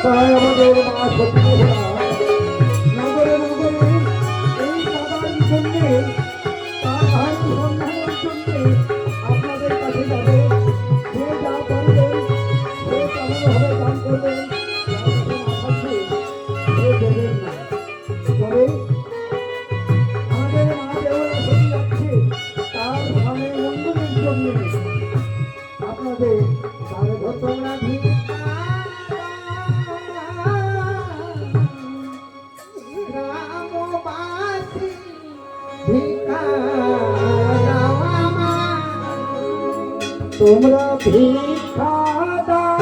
তাই আমাদের মা সত্যি নগরে নগরে এই দাদার জন্যে তার ভাই সন্ধানের জন্যে আপনাদের কাছে যাবে। সে যা করবেন সে কেমনভাবে দান করবেন সে দেবেন না। তবে আমাদের মা দেওয়া সত্যি যাচ্ছে তার ভাবে মঙ্গলের জন্য আপনাদের তার ঘটনা তোমরা ভিক্ষা দাও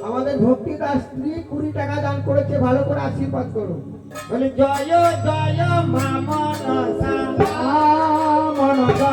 আমাদের ভক্তি দাস 20 টাকা দান করেছে, ভালো করে আশীর্বাদ করো। বলে জয় জয় মা মনসা মনসা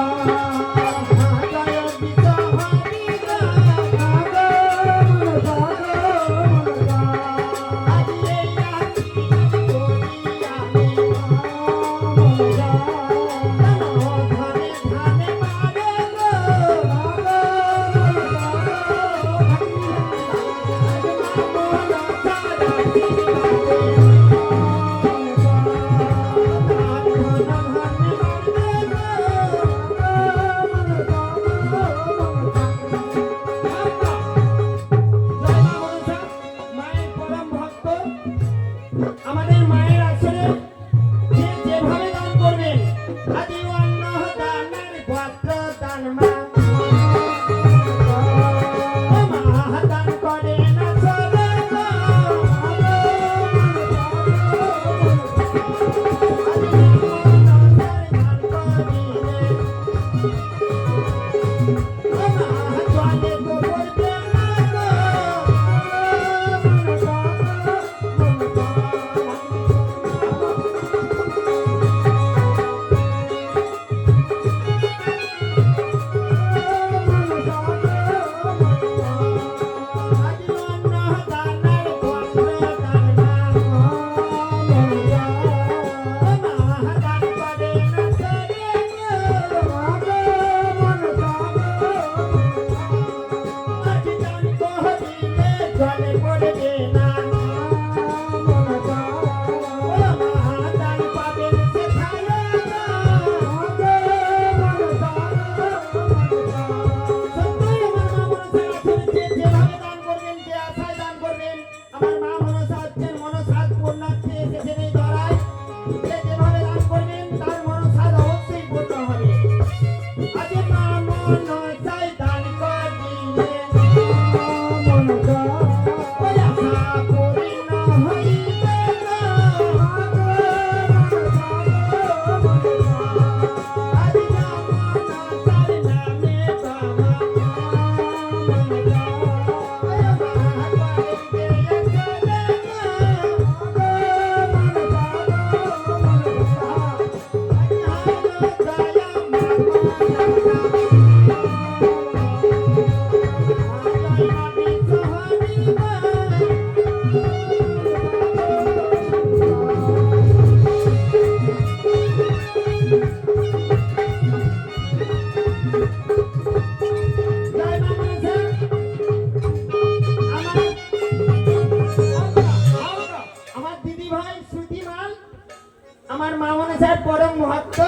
আমার মা মনসার পরম ভক্ত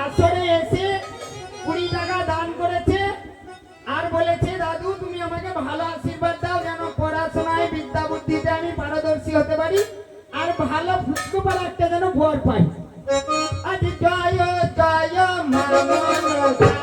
আসরে এসে 20 টাকা দান করেছে আর বলেছে দাদু তুমি আমাকে ভালো আশীর্বাদ দাও যেন পড়াশোনায় বিদ্যা বুদ্ধিতে আমি পারদর্শী হতে পারি আর ভালো ফুসকো পারা একটা যেন ভর পাই। আজ জয় জয় মা মনসা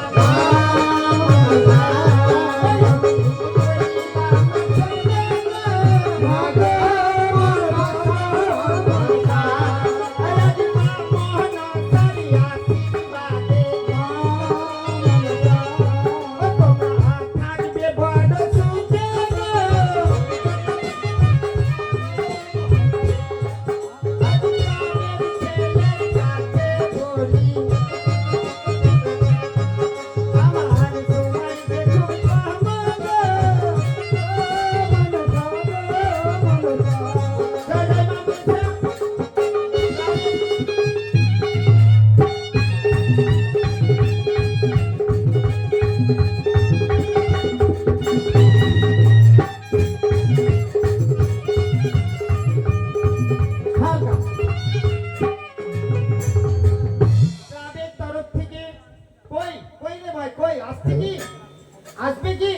আসবে কি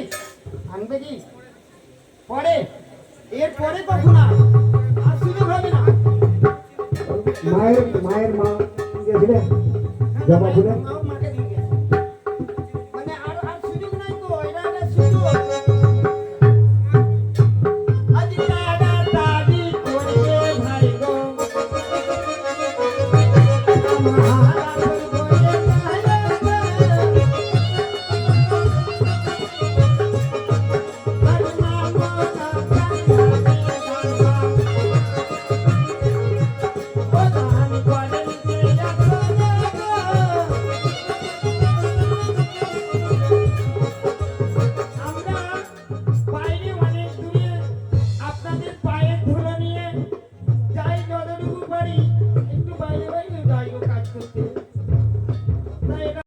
আনবে কি পরে এর পরে কখন আর সুযোগ হবে না। মায়ের মা গেছিলেন জবা ফুলে মাও মাকে দিয়ে গেছে। মানে আর আর সুযোগ নাই তো এটা একটা সুযোগ। আজ দাদা দাদি করবে ভাই গো আমার আসল বলে যাই যতটুকু পারি একটু বাইরে বাইরে যাই কাজ করতে।